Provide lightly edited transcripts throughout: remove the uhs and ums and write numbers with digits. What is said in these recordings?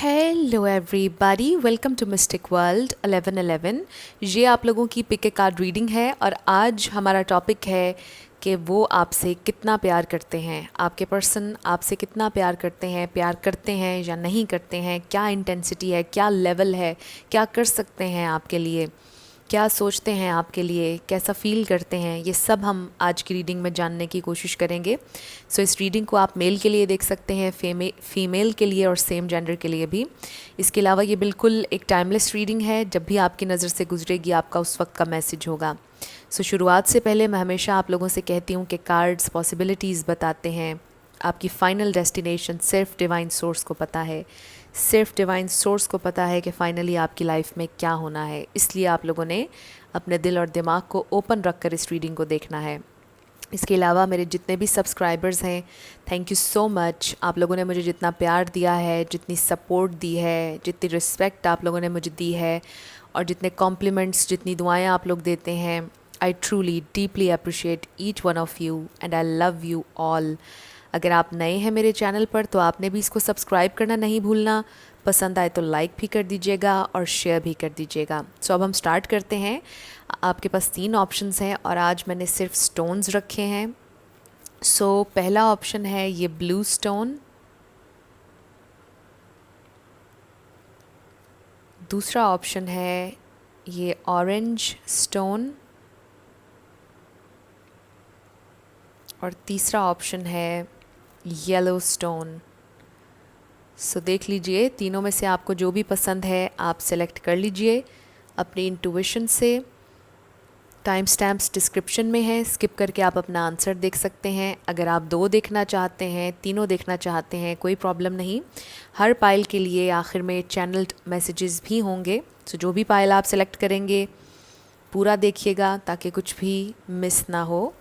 Hello everybody, welcome to mystic world 1111। ये आप लोगों की पिक ए कार्ड रीडिंग है और आज हमारा टॉपिक है कि वो आपसे कितना प्यार करते हैं। आपके पर्सन आपसे कितना प्यार करते हैं या नहीं करते हैं, क्या इंटेंसिटी है, क्या लेवल है, क्या कर सकते हैं आपके लिए, क्या सोचते हैं आपके लिए, कैसा फ़ील करते हैं, ये सब हम आज की रीडिंग में जानने की कोशिश करेंगे। सो इस रीडिंग को आप मेल के लिए देख सकते हैं, फीमेल के लिए और सेम जेंडर के लिए भी। इसके अलावा ये बिल्कुल एक टाइमलेस रीडिंग है, जब भी आपकी नज़र से गुजरेगी आपका उस वक्त का मैसेज होगा। सो शुरुआत से पहले मैं हमेशा आप लोगों से कहती हूँ कि कार्ड्स पॉसिबिलिटीज़ बताते हैं, आपकी फ़ाइनल डेस्टिनेशन सिर्फ डिवाइन सोर्स को पता है। सिर्फ डिवाइन सोर्स को पता है कि फ़ाइनली आपकी लाइफ में क्या होना है, इसलिए आप लोगों ने अपने दिल और दिमाग को ओपन रख कर इस रीडिंग को देखना है। इसके अलावा मेरे जितने भी सब्सक्राइबर्स हैं, थैंक यू सो मच। आप लोगों ने मुझे जितना प्यार दिया है, जितनी सपोर्ट दी है, जितनी रिस्पेक्ट आप लोगों ने मुझे दी है और जितने कॉम्प्लीमेंट्स, जितनी दुआएं आप लोग देते हैं, I truly deeply appreciate each one of you and I love you all. अगर आप नए हैं मेरे चैनल पर तो आपने भी इसको सब्सक्राइब करना नहीं भूलना। पसंद आए तो लाइक भी कर दीजिएगा और शेयर भी कर दीजिएगा। सो अब हम स्टार्ट करते हैं। आपके पास 3 ऑप्शंस हैं और आज मैंने सिर्फ स्टोन्स रखे हैं। सो पहला ऑप्शन है ये ब्लू स्टोन, दूसरा ऑप्शन है ये ऑरेंज स्टोन और तीसरा ऑप्शन है येलो स्टोन। सो देख लीजिए, तीनों में से आपको जो भी पसंद है आप सेलेक्ट कर लीजिए अपनी इंट्यूशन से। टाइम स्टैम्प्स डिस्क्रिप्शन में है, स्किप करके आप अपना आंसर देख सकते हैं। अगर आप 2 देखना चाहते हैं, तीनों देखना चाहते हैं, कोई प्रॉब्लम नहीं। हर पाइल के लिए आखिर में चैनल्ड मैसेजेस भी होंगे। सो जो भी पाइल आप सेलेक्ट करेंगे पूरा देखिएगा ताकि कुछ भी मिस ना हो।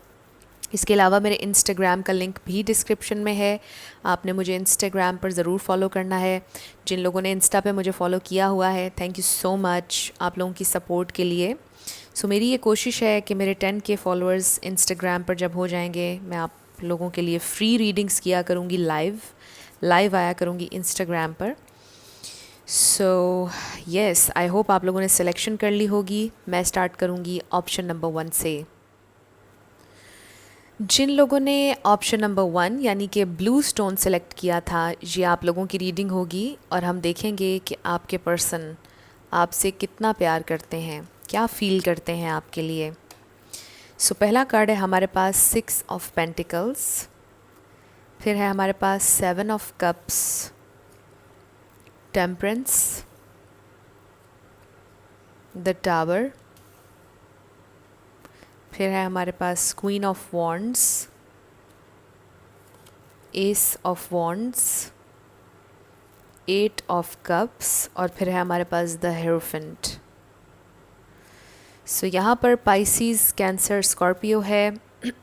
इसके अलावा मेरे इंस्टाग्राम का लिंक भी डिस्क्रिप्शन में है, आपने मुझे इंस्टाग्राम पर ज़रूर फॉलो करना है। जिन लोगों ने इंस्टा पे मुझे फ़ॉलो किया हुआ है, थैंक यू सो मच आप लोगों की सपोर्ट के लिए। सो मेरी ये कोशिश है कि मेरे 10K फॉलोअर्स इंस्टाग्राम पर जब हो जाएंगे, मैं आप लोगों के लिए फ्री रीडिंग्स किया करूँगी, लाइव आया करूँगी इंस्टाग्राम पर। सो येस, आई होप आप लोगों ने सिलेक्शन कर ली होगी। मैं स्टार्ट करूँगी ऑप्शन नंबर 1 से। जिन लोगों ने ऑप्शन नंबर 1 यानी कि ब्लू स्टोन सेलेक्ट किया था, ये आप लोगों की रीडिंग होगी और हम देखेंगे कि आपके पर्सन आपसे कितना प्यार करते हैं, क्या फ़ील करते हैं आपके लिए। सो पहला कार्ड है हमारे पास 6 ऑफ पेंटिकल्स, फिर है हमारे पास 7 of cups, temperance, the tower, फिर है हमारे पास queen of wands, ace of wands, 8 of cups और फिर है हमारे पास द हेरोफेंट। सो यहाँ पर पाइसीज़, कैंसर, स्कॉर्पियो है,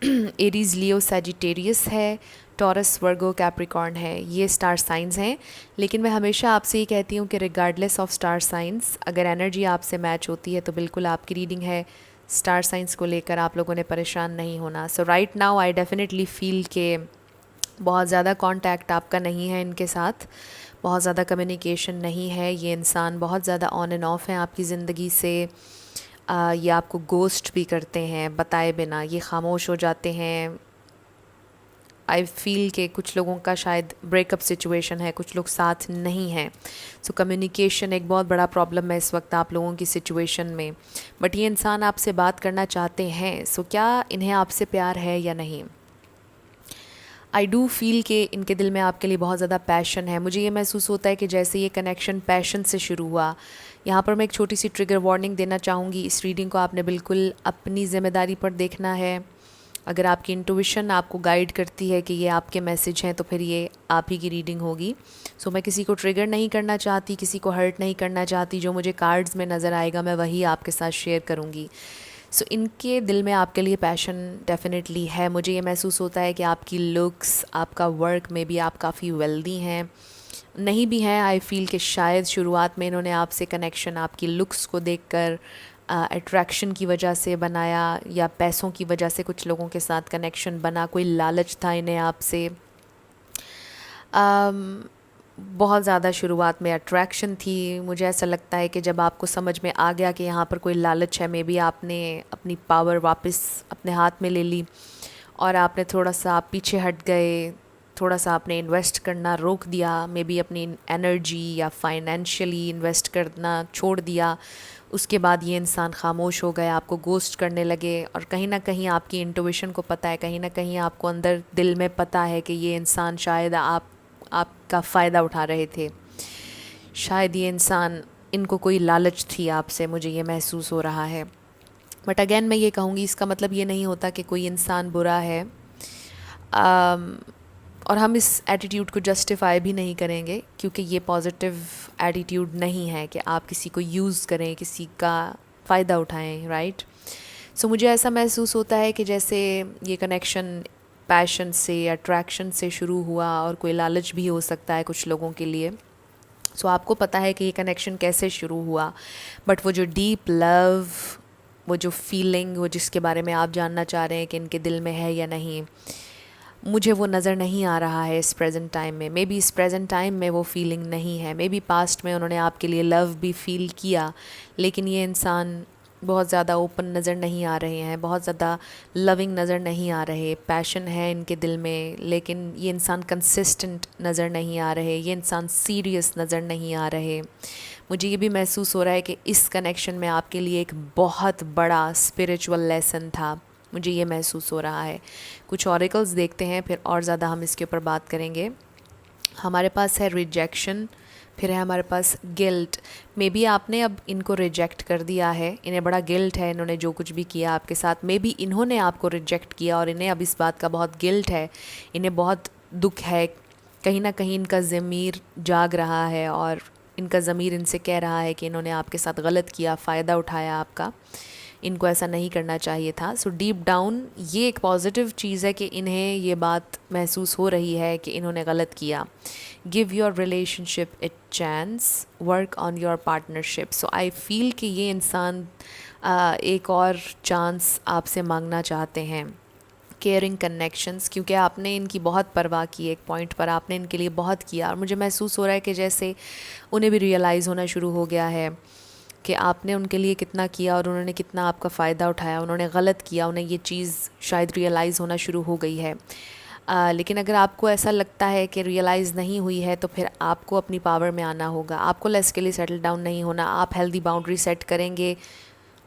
एरीज़, लियो, सैजिटेरियस है, टॉरस, वर्गो, कैप्रिकॉर्न है। ये स्टार साइंस हैं। लेकिन मैं हमेशा आपसे ये कहती हूँ कि रिगार्डलेस ऑफ स्टार साइंस, अगर एनर्जी आपसे मैच होती है तो बिल्कुल आपकी रीडिंग है। स्टार साइंस को लेकर आप लोगों ने परेशान नहीं होना। So right now I definitely feel के बहुत ज़्यादा कांटेक्ट आपका नहीं है इनके साथ, बहुत ज़्यादा कम्युनिकेशन नहीं है। ये इंसान बहुत ज़्यादा ऑन एंड ऑफ हैं आपकी ज़िंदगी से। ये आपको गोस्ट भी करते हैं बताए बिना, ये खामोश हो जाते हैं। आई फील के कुछ लोगों का शायद ब्रेकअप सिचुएशन है, कुछ लोग साथ नहीं हैं। सो कम्युनिकेशन एक बहुत बड़ा प्रॉब्लम है इस वक्त आप लोगों की सिचुएशन में। बट ये इंसान आपसे बात करना चाहते हैं। सो क्या इन्हें आपसे प्यार है या नहीं? आई डू फील कि इनके दिल में आपके लिए बहुत ज़्यादा पैशन है। मुझे ये महसूस होता है कि जैसे ये कनेक्शन पैशन से शुरू हुआ। यहाँ पर मैं एक छोटी सी ट्रिगर वार्निंग देना चाहूँगी। इस रीडिंग को आपने बिल्कुल अपनी ज़िम्मेदारी पर देखना है। अगर आपकी इंट्यूशन आपको गाइड करती है कि ये आपके मैसेज हैं तो फिर ये आप ही की रीडिंग होगी। सो मैं किसी को ट्रिगर नहीं करना चाहती, किसी को हर्ट नहीं करना चाहती। जो मुझे कार्ड्स में नज़र आएगा मैं वही आपके साथ शेयर करूँगी। सो इनके दिल में आपके लिए पैशन डेफिनेटली है। मुझे ये महसूस होता है कि आपकी लुक्स, आपका वर्क में भी आप काफ़ी वेल्दी हैं, नहीं भी हैं। आई फील कि शायद शुरुआत में इन्होंने आपसे कनेक्शन आपकी लुक्स को देखकर अट्रैक्शन की वजह से बनाया या पैसों की वजह से कुछ लोगों के साथ कनेक्शन बना, कोई लालच था इन्हें आपसे। बहुत ज़्यादा शुरुआत में अट्रैक्शन थी। मुझे ऐसा लगता है कि जब आपको समझ में आ गया कि यहाँ पर कोई लालच है, मे बी आपने अपनी पावर वापस अपने हाथ में ले ली और आपने थोड़ा सा आप पीछे हट गए, थोड़ा सा आपने इन्वेस्ट करना रोक दिया, मे बी अपनी एनर्जी या फाइनेंशियली इन्वेस्ट करना छोड़ दिया। उसके बाद ये इंसान खामोश हो गया, आपको गोस्ट करने लगे और कहीं ना कहीं आपकी इंट्यूशन को पता है, कहीं ना कहीं आपको अंदर दिल में पता है कि ये इंसान शायद आपका फ़ायदा उठा रहे थे, शायद ये इंसान, इनको कोई लालच थी आपसे, मुझे ये महसूस हो रहा है। बट अगेन मैं ये कहूँगी, इसका मतलब ये नहीं होता कि कोई इंसान बुरा है। और हम इस एटीट्यूड को जस्टिफाई भी नहीं करेंगे क्योंकि ये पॉजिटिव एटीट्यूड नहीं है कि आप किसी को यूज़ करें, किसी का फ़ायदा उठाएं, राइट। सो मुझे ऐसा महसूस होता है कि जैसे ये कनेक्शन पैशन से, अट्रैक्शन से शुरू हुआ और कोई लालच भी हो सकता है कुछ लोगों के लिए। सो आपको पता है कि ये कनेक्शन कैसे शुरू हुआ, बट वो जो डीप लव, वो जो फीलिंग, वो जिसके बारे में आप जानना चाह रहे हैं कि इनके दिल में है या नहीं, मुझे वो नज़र नहीं आ रहा है इस प्रेजेंट टाइम में। मे बी इस प्रेजेंट टाइम में वो फीलिंग नहीं है, मे बी पास्ट में उन्होंने आपके लिए लव भी फील किया, लेकिन ये इंसान बहुत ज़्यादा ओपन नज़र नहीं आ रहे हैं, बहुत ज़्यादा लविंग नज़र नहीं आ रहे। पैशन है इनके दिल में, लेकिन ये इंसान कंसिस्टेंट नज़र नहीं आ रहे, ये इंसान सीरियस नज़र नहीं आ रहे। मुझे ये भी महसूस हो रहा है कि इस कनेक्शन में आपके लिए एक बहुत बड़ा स्पिरिचुअल लेसन था, मुझे ये महसूस हो रहा है। कुछ ऑरिकल्स देखते हैं, फिर और ज़्यादा हम इसके ऊपर बात करेंगे। हमारे पास है रिजेक्शन, फिर है हमारे पास गिल्ट। मे बी आपने अब इनको रिजेक्ट कर दिया है, इन्हें बड़ा गिल्ट है, इन्होंने जो कुछ भी किया आपके साथ, मे बी इन्होंने आपको रिजेक्ट किया और इन्हें अब इस बात का बहुत गिल्ट है, इन्हें बहुत दुख है। कहीं ना कहीं इनका ज़मीर जाग रहा है और इनका ज़मीर इनसे कह रहा है कि इन्होंने आपके साथ गलत किया, फ़ायदा उठाया आपका, इनको ऐसा नहीं करना चाहिए था। सो डीप डाउन ये एक पॉजिटिव चीज़ है कि इन्हें ये बात महसूस हो रही है कि इन्होंने गलत किया। Give your relationship a chance, work on your partnership. So I feel कि ये इंसान एक और चांस आपसे मांगना चाहते हैं। केयरिंग कनेक्शंस, क्योंकि आपने इनकी बहुत परवाह की, एक पॉइंट पर आपने इनके लिए बहुत किया और मुझे महसूस हो रहा है कि जैसे उन्हें भी रियलाइज़ होना शुरू हो गया है कि आपने उनके लिए कितना किया और उन्होंने कितना आपका फ़ायदा उठाया, उन्होंने गलत किया, उन्हें ये चीज़ शायद रियलाइज़ होना शुरू हो गई है। लेकिन अगर आपको ऐसा लगता है कि रियलाइज़ नहीं हुई है तो फिर आपको अपनी पावर में आना होगा, आपको लेस के लिए सेटल डाउन नहीं होना। आप हेल्दी बाउंड्री सेट करेंगे,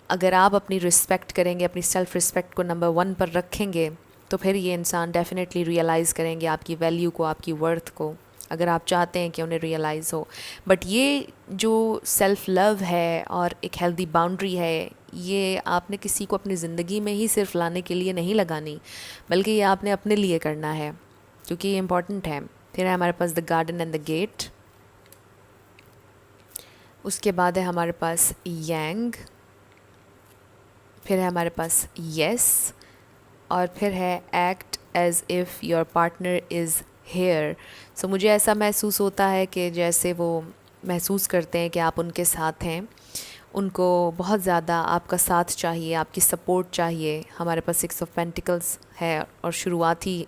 अगर आप अपनी रिस्पेक्ट करेंगे, अपनी सेल्फ़ रिस्पेक्ट को नंबर 1 पर रखेंगे, तो फिर ये इंसान डेफिनेटली रियलाइज़ करेंगे आपकी वैल्यू को, आपकी वर्थ को, अगर आप चाहते हैं कि उन्हें रियलाइज़ हो। बट ये जो सेल्फ़ लव है और एक हेल्दी बाउंड्री है, ये आपने किसी को अपनी ज़िंदगी में ही सिर्फ लाने के लिए नहीं लगानी, बल्कि ये आपने अपने लिए करना है, क्योंकि ये इम्पॉर्टेंट है। फिर है हमारे पास the garden and the gate. उसके बाद है हमारे पास यांग, फिर है हमारे पास येस, और फिर है act as if your partner is here. So मुझे ऐसा महसूस होता है कि जैसे वो महसूस करते हैं कि आप उनके साथ हैं, उनको बहुत ज़्यादा आपका साथ चाहिए, आपकी सपोर्ट चाहिए। हमारे पास 6 ऑफ पेंटिकल्स है और शुरुआत ही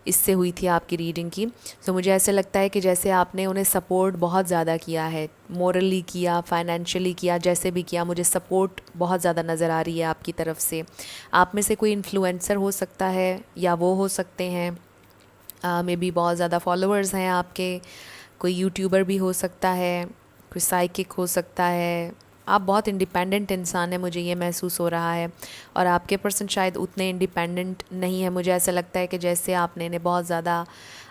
इससे हुई थी आपकी रीडिंग की। सो मुझे ऐसे लगता है कि जैसे आपने उन्हें सपोर्ट बहुत ज़्यादा किया है, मोरली किया, फाइनेंशियली किया, जैसे भी किया, मुझे सपोर्ट बहुत ज़्यादा नज़र आ रही है आपकी तरफ से। आप में से कोई इन्फ्लुएंसर हो सकता है या वो हो सकते हैं, मे बी बहुत ज़्यादा फॉलोअर्स हैं आपके, कोई यूट्यूबर भी हो सकता है, कोई साइकिक हो सकता है। आप बहुत इंडिपेंडेंट इंसान हैं, मुझे ये महसूस हो रहा है, और आपके पर्सन शायद उतने इंडिपेंडेंट नहीं है। मुझे ऐसा लगता है कि जैसे आपने इन्हें बहुत ज़्यादा,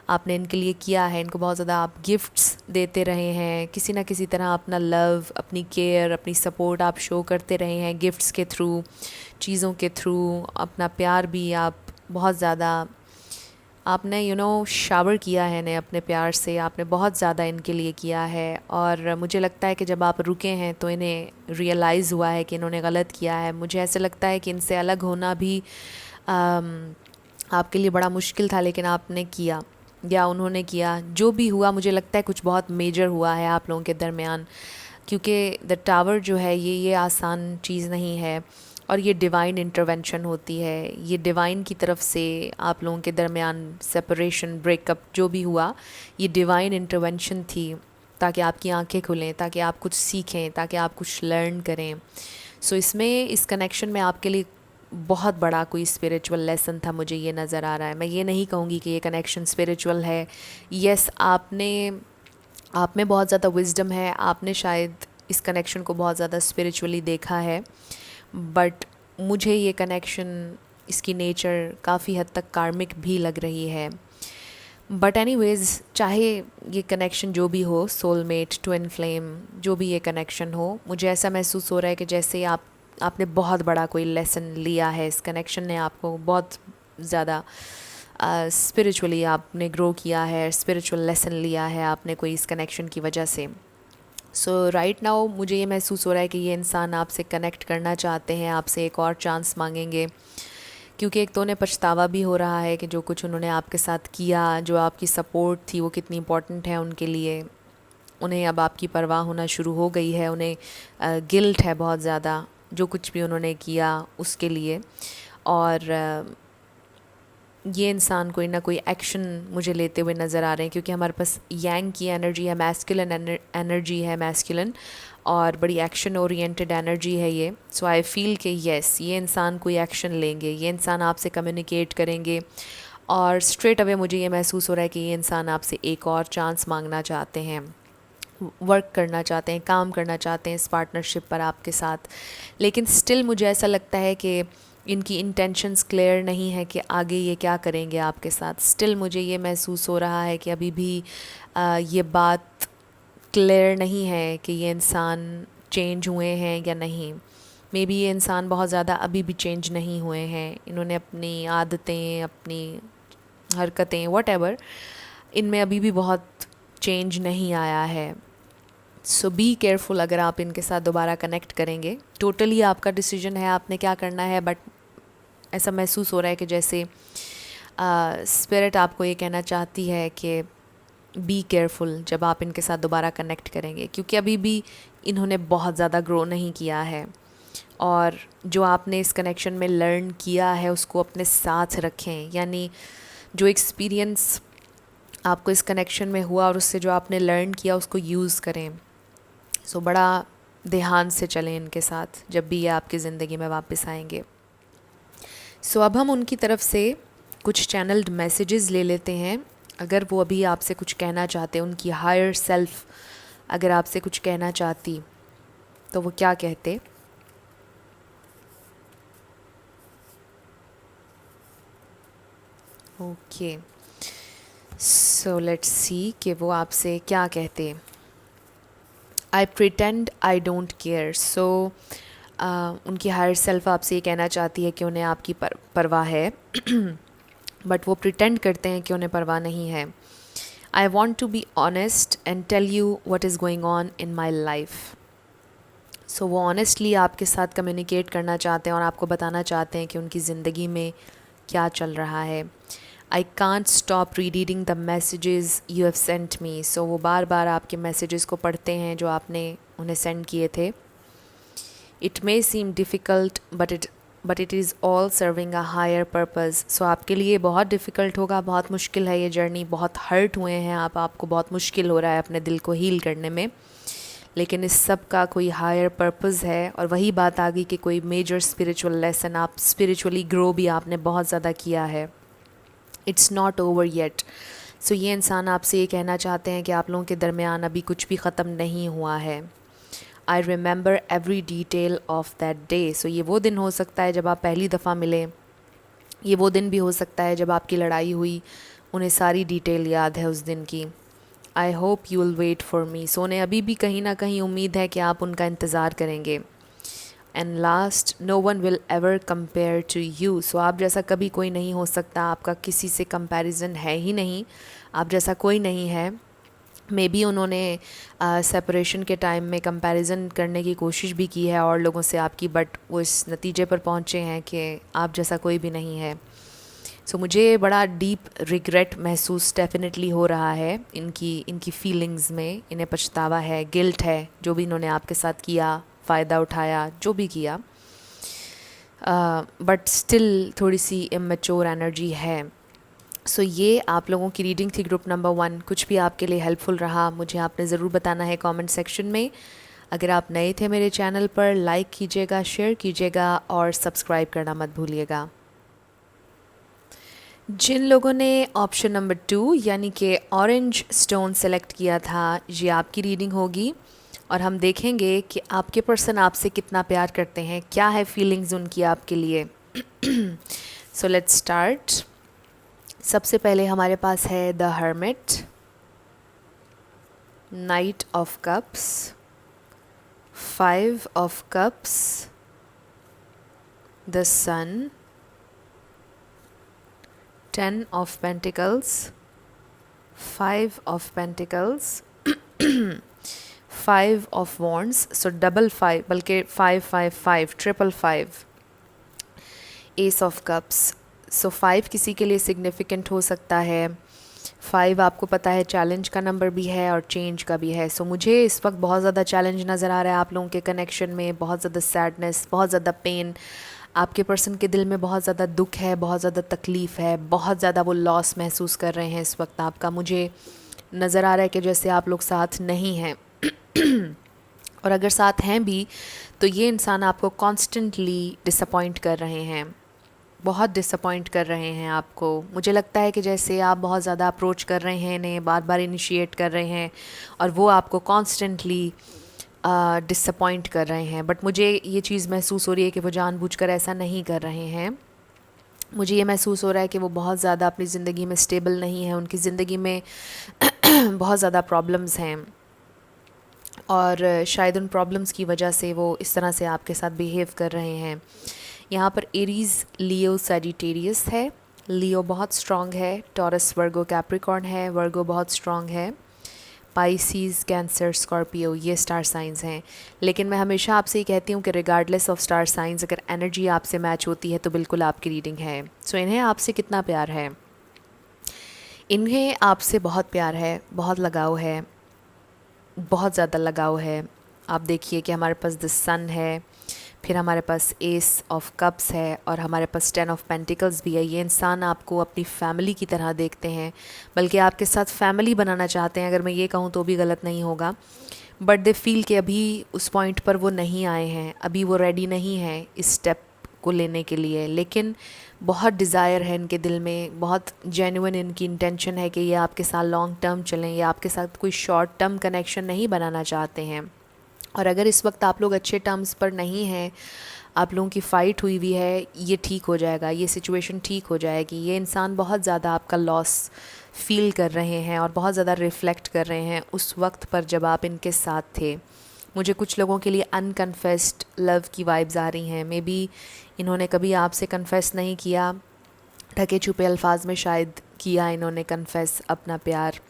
आपने इनके लिए किया है, इनको बहुत ज़्यादा आप गिफ्ट्स देते रहे हैं, किसी ना किसी तरह अपना लव, अपनी केयर, अपनी सपोर्ट आप शो करते रहे हैं, गिफ्ट्स के थ्रू, चीज़ों के थ्रू, अपना प्यार भी आप बहुत ज़्यादा, आपने शावर किया है इन्हें अपने प्यार से, आपने बहुत ज़्यादा इनके लिए किया है। और मुझे लगता है कि जब आप रुके हैं तो इन्हें रियलाइज़ हुआ है कि इन्होंने गलत किया है। मुझे ऐसे लगता है कि इनसे अलग होना भी आपके लिए बड़ा मुश्किल था, लेकिन आपने किया या उन्होंने किया, जो भी हुआ मुझे लगता है कुछ बहुत मेजर हुआ है आप लोगों के दरमियान, क्योंकि द टावर जो है ये आसान चीज़ नहीं है। और ये डिवाइन इंटरवेंशन होती है, ये डिवाइन की तरफ से आप लोगों के दरमियान सेपरेशन, ब्रेकअप जो भी हुआ, ये डिवाइन इंटरवेंशन थी, ताकि आपकी आंखें खुलें, ताकि आप कुछ सीखें, ताकि आप कुछ लर्न करें। सो इसमें, इस कनेक्शन में आपके लिए बहुत बड़ा कोई स्पिरिचुअल लेसन था, मुझे ये नज़र आ रहा है। मैं ये नहीं कहूँगी कि ये कनेक्शन स्पिरिचुअल है। यस, आप में बहुत ज़्यादा विजडम है, आपने शायद इस कनेक्शन को बहुत ज़्यादा स्पिरिचुअली देखा है, बट मुझे ये कनेक्शन, इसकी नेचर काफ़ी हद तक कार्मिक भी लग रही है। बट एनीवेज़, चाहे ये कनेक्शन जो भी हो, सोलमेट, ट्विन फ्लेम, जो भी ये कनेक्शन हो, मुझे ऐसा महसूस हो रहा है कि जैसे आपने बहुत बड़ा कोई लेसन लिया है, इस कनेक्शन ने आपको बहुत ज़्यादा स्पिरिचुअली आपने ग्रो किया है, स्पिरिचुअल लेसन लिया है आपने कोई इस कनेक्शन की वजह से। सो राइट नाउ मुझे ये महसूस हो रहा है कि ये इंसान आपसे कनेक्ट करना चाहते हैं, आपसे एक और चांस मांगेंगे, क्योंकि एक तो उन्हें पछतावा भी हो रहा है कि जो कुछ उन्होंने आपके साथ किया, जो आपकी सपोर्ट थी, वो कितनी इम्पोर्टेंट है उनके लिए। उन्हें अब आपकी परवाह होना शुरू हो गई है, उन्हें गिल्ट है बहुत ज़्यादा जो कुछ भी उन्होंने किया उसके लिए। और ये इंसान कोई ना कोई एक्शन मुझे लेते हुए नज़र आ रहे हैं, क्योंकि हमारे पास यांग की एनर्जी है, मैस्कुलिन एनर्जी है, मैस्कुलिन, और बड़ी एक्शन ओरिएंटेड एनर्जी है ये। सो आई फील कि येस, ये इंसान कोई एक्शन लेंगे, ये इंसान आपसे कम्युनिकेट करेंगे, और स्ट्रेट अवे मुझे ये महसूस हो रहा है कि ये इंसान आपसे एक और चांस मांगना चाहते हैं, वर्क करना चाहते हैं, काम करना चाहते हैं इस पार्टनरशिप पर आपके साथ। लेकिन स्टिल मुझे ऐसा लगता है कि इनकी इंटेंशंस क्लियर नहीं है कि आगे ये क्या करेंगे आपके साथ। स्टिल मुझे ये महसूस हो रहा है कि अभी भी ये बात क्लियर नहीं है कि ये इंसान चेंज हुए हैं या नहीं। मे बी ये इंसान बहुत ज़्यादा अभी भी चेंज नहीं हुए हैं, इन्होंने अपनी आदतें, अपनी हरकतें, वॉटेवर, इनमें अभी भी बहुत चेंज नहीं आया है। सो बी केयरफुल अगर आप इनके साथ दोबारा कनेक्ट करेंगे। टोटली आपका डिसीजन है, आपने क्या करना है, बट ऐसा महसूस हो रहा है कि जैसे स्पिरिट आपको ये कहना चाहती है कि बी केयरफुल जब आप इनके साथ दोबारा कनेक्ट करेंगे, क्योंकि अभी भी इन्होंने बहुत ज़्यादा ग्रो नहीं किया है, और जो आपने इस कनेक्शन में लर्न किया है उसको अपने साथ रखें। यानी जो एक्सपीरियंस आपको इस कनेक्शन में हुआ और उससे जो आपने लर्न किया उसको यूज़ करें। सो बड़ा ध्यान से चलें इनके साथ जब भी ये आपकी ज़िंदगी में वापस आएंगे। सो अब हम उनकी तरफ से कुछ चैनल्ड मैसेजेस ले लेते हैं। अगर वो अभी आपसे कुछ कहना चाहते, उनकी हायर सेल्फ अगर आपसे कुछ कहना चाहती, तो वो क्या कहते। ओके, सो लेट्स सी कि वो आपसे क्या कहते। I pretend I don't care. So उनकी हायर सेल्फ आपसे ये कहना चाहती है कि उन्हें आपकी परवाह है बट वो प्रिटेंड करते हैं कि उन्हें परवाह नहीं है। I want to be honest and tell you what is going on in my life. So वो ऑनेस्टली आपके साथ कम्युनिकेट करना चाहते हैं और आपको बताना चाहते हैं कि उनकी ज़िंदगी में क्या चल रहा है। I can't stop reading the messages you have sent me. So वो बार बार आपके मैसेजेस को पढ़ते हैं जो आपने उन्हें सेंड किए थे। It may seem difficult but it is all serving a higher purpose. So आपके लिए बहुत डिफ़िकल्ट होगा, बहुत मुश्किल है ये जर्नी, बहुत हर्ट हुए हैं आपको बहुत मुश्किल हो रहा है अपने दिल को हील करने में, लेकिन इस सब का कोई हायर पर्पज़ है। और वही बात आ गई कि कोई मेजर स्पिरिचुअल लेसन, आप स्पिरिचुअली ग्रो भी आपने बहुत ज़्यादा किया है। It's not over yet. So ये इंसान आपसे ये कहना चाहते हैं कि आप लोगों के दरमियान अभी कुछ भी ख़त्म नहीं हुआ है। I remember every detail of that day. So ये वो दिन हो सकता है जब आप पहली दफ़ा मिले, ये वो दिन भी हो सकता है जब आपकी लड़ाई हुई, उन्हें सारी डिटेल याद है उस दिन की। I hope you will wait for me. So उन्हें अभी भी कहीं ना कहीं उम्मीद है कि आप उनका इंतज़ार करेंगे। And last, no one will ever compare to you. So आप जैसा कभी कोई नहीं हो सकता, आपका किसी से कंपैरिजन है ही नहीं, आप जैसा कोई नहीं है। मे बी उन्होंने सेपरेशन के टाइम में कंपैरिजन करने की कोशिश भी की है और लोगों से आपकी, बट वो इस नतीजे पर पहुँचे हैं कि आप जैसा कोई भी नहीं है। सो मुझे बड़ा डीप रिग्रेट महसूस डेफिनेटली हो रहा है इनकी फीलिंग्स में। इन्हें पछतावा है, गिल्ट है, जो भी इन्होंने आपके साथ किया, फ़ायदा उठाया, जो भी किया। बट स्टिल थोड़ी सी इमेच्योर एनर्जी है। सो ये आप लोगों की रीडिंग थी ग्रुप नंबर 1। कुछ भी आपके लिए हेल्पफुल रहा मुझे आपने ज़रूर बताना है कमेंट सेक्शन में। अगर आप नए थे मेरे चैनल पर, लाइक कीजिएगा, शेयर कीजिएगा और सब्सक्राइब करना मत भूलिएगा। जिन लोगों ने ऑप्शन नंबर 2 यानी कि ऑरेंज स्टोन सेलेक्ट किया था, ये आपकी रीडिंग होगी और हम देखेंगे कि आपके पर्सन आपसे कितना प्यार करते हैं, क्या है फीलिंग्स उनकी आपके लिए। So let's start. सबसे पहले हमारे पास है the hermit, knight of cups, 5 of cups, the sun, 10 of pentacles, 5 of pentacles, 5 of wands, so double 5 बल्कि 5 5 5 triple 5, ace of cups. So 5 किसी के लिए सिग्निफिकेंट हो सकता है। 5 आपको पता है चैलेंज का नंबर भी है और चेंज का भी है। सो मुझे इस वक्त बहुत ज़्यादा चैलेंज नज़र आ रहा है आप लोगों के कनेक्शन में, बहुत ज़्यादा सैडनेस, बहुत ज़्यादा पेन। आपके पर्सन के दिल में बहुत ज़्यादा दुख है, बहुत ज़्यादा तकलीफ़ है, बहुत ज़्यादा वो लॉस महसूस कर रहे हैं इस वक्त। आपका मुझे नज़र आ रहा है कि जैसे आप लोग साथ नहीं हैं और अगर साथ हैं भी तो ये इंसान आपको कॉन्स्टेंटली डिसअपॉइंट कर रहे हैं, बहुत डिसअपॉइंट कर रहे हैं आपको। मुझे लगता है कि जैसे आप बहुत ज़्यादा अप्रोच कर रहे हैं इन्हें, बार बार इनिशिएट कर रहे हैं और वो आपको कॉन्स्टेंटली डिसअपॉइंट कर रहे हैं। बट मुझे ये चीज़ महसूस हो रही है कि वो जानबूझकर ऐसा नहीं कर रहे हैं। मुझे ये महसूस हो रहा है कि वो बहुत ज़्यादा अपनी ज़िंदगी में स्टेबल नहीं है, उनकी ज़िंदगी में बहुत ज़्यादा प्रॉब्लम्स हैं और शायद उन प्रॉब्लम्स की वजह से वो इस तरह से आपके साथ बिहेव कर रहे हैं। यहाँ पर एरीज़, लियो, सैजिटेरियस है। लियो बहुत स्ट्रॉन्ग है, टॉरस, वर्गो, कैप्रिकॉर्न है, वर्गो बहुत स्ट्रॉन्ग है, पाइसीज़, कैंसर, स्कॉर्पियो ये स्टार साइंस हैं। लेकिन मैं हमेशा आपसे ये कहती हूँ कि रिगार्डलेस ऑफ स्टार साइंस अगर एनर्जी आपसे मैच होती है तो बिल्कुल आपकी रीडिंग है। सो इन्हें आपसे कितना प्यार है? इन्हें आपसे बहुत प्यार है, बहुत लगाव है, बहुत ज़्यादा लगाव है। आप देखिए कि हमारे पास द सन है, फिर हमारे पास एस ऑफ कप्स है और हमारे पास 10 ऑफ पेंटिकल्स भी है। ये इंसान आपको अपनी फैमिली की तरह देखते हैं, बल्कि आपके साथ फैमिली बनाना चाहते हैं, अगर मैं ये कहूँ तो भी गलत नहीं होगा। बट दे फील कि अभी उस पॉइंट पर वो नहीं आए हैं, अभी वो रेडी नहीं है इस स्टेप को लेने के लिए। लेकिन बहुत डिज़ायर है इनके दिल में, बहुत जेन्युइन इनकी इंटेंशन है कि ये आपके साथ लॉन्ग टर्म चलें, ये आपके साथ कोई शॉर्ट टर्म कनेक्शन नहीं बनाना चाहते हैं। और अगर इस वक्त आप लोग अच्छे टर्म्स पर नहीं हैं, आप लोगों की फ़ाइट हुई हुई है, ये ठीक हो जाएगा, ये सिचुएशन ठीक हो जाएगी। ये इंसान बहुत ज़्यादा आपका लॉस फील कर रहे हैं और बहुत ज़्यादा रिफ़्लेक्ट कर रहे हैं उस वक्त पर जब आप इनके साथ थे। मुझे कुछ लोगों के लिए अनकन्फेस्ड लव की वाइब्स आ रही हैं। मे बी इन्होंने कभी आपसे कन्फेस नहीं किया, ढके छुपे अल्फाज में शायद किया इन्होंने कन्फेस अपना प्यार,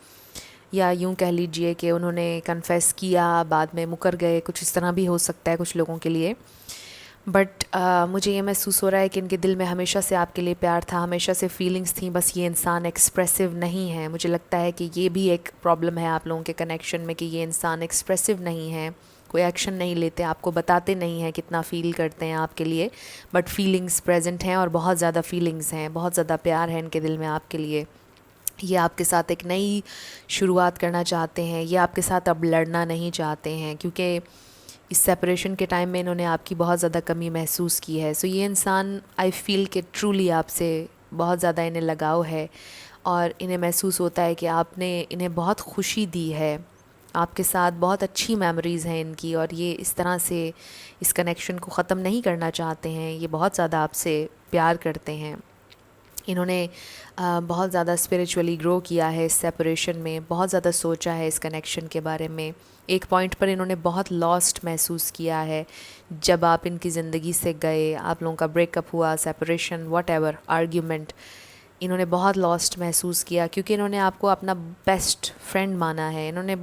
या यूँ कह लीजिए कि उन्होंने कन्फेस किया बाद में मुकर गए, कुछ इस तरह भी हो सकता है कुछ लोगों के लिए। बट मुझे ये महसूस हो रहा है कि इनके दिल में हमेशा से आपके लिए प्यार था, हमेशा से फीलिंग्स थी, बस ये इंसान एक्सप्रेसिव नहीं है। मुझे लगता है कि ये भी एक प्रॉब्लम है आप लोगों के कनेक्शन में कि ये इंसान एक्सप्रेसिव नहीं है, कोई एक्शन नहीं लेते, आपको बताते नहीं हैं कितना फ़ील करते हैं आपके लिए, बट फीलिंग्स प्रेजेंट हैं और बहुत ज़्यादा फीलिंग्स हैं, बहुत ज़्यादा प्यार है इनके दिल में आपके लिए। ये आपके साथ एक नई शुरुआत करना चाहते हैं, ये आपके साथ अब लड़ना नहीं चाहते हैं, क्योंकि इस सेपरेशन के टाइम में इन्होंने आपकी बहुत ज़्यादा कमी महसूस की है। सो ये इंसान आई फील कि ट्रूली आपसे बहुत ज़्यादा इन्हें लगाव है और इन्हें महसूस होता है कि आपने इन्हें बहुत खुशी दी है, आपके साथ बहुत अच्छी मेमोरीज़ हैं इनकी, और ये इस तरह से इस कनेक्शन को ख़त्म नहीं करना चाहते हैं। ये बहुत ज़्यादा आपसे प्यार करते हैं। इन्होंने बहुत ज़्यादा स्पिरिचुअली ग्रो किया है इस सेपरेशन में, बहुत ज़्यादा सोचा है इस कनेक्शन के बारे में। एक पॉइंट पर इन्होंने बहुत लॉस्ट महसूस किया है जब आप इनकी ज़िंदगी से गए, आप लोगों का ब्रेकअप हुआ, सेपरेशन, व्हाटएवर, आर्ग्यूमेंट, इन्होंने बहुत लॉस्ट महसूस किया क्योंकि इन्होंने आपको अपना बेस्ट फ्रेंड माना है। इन्होंने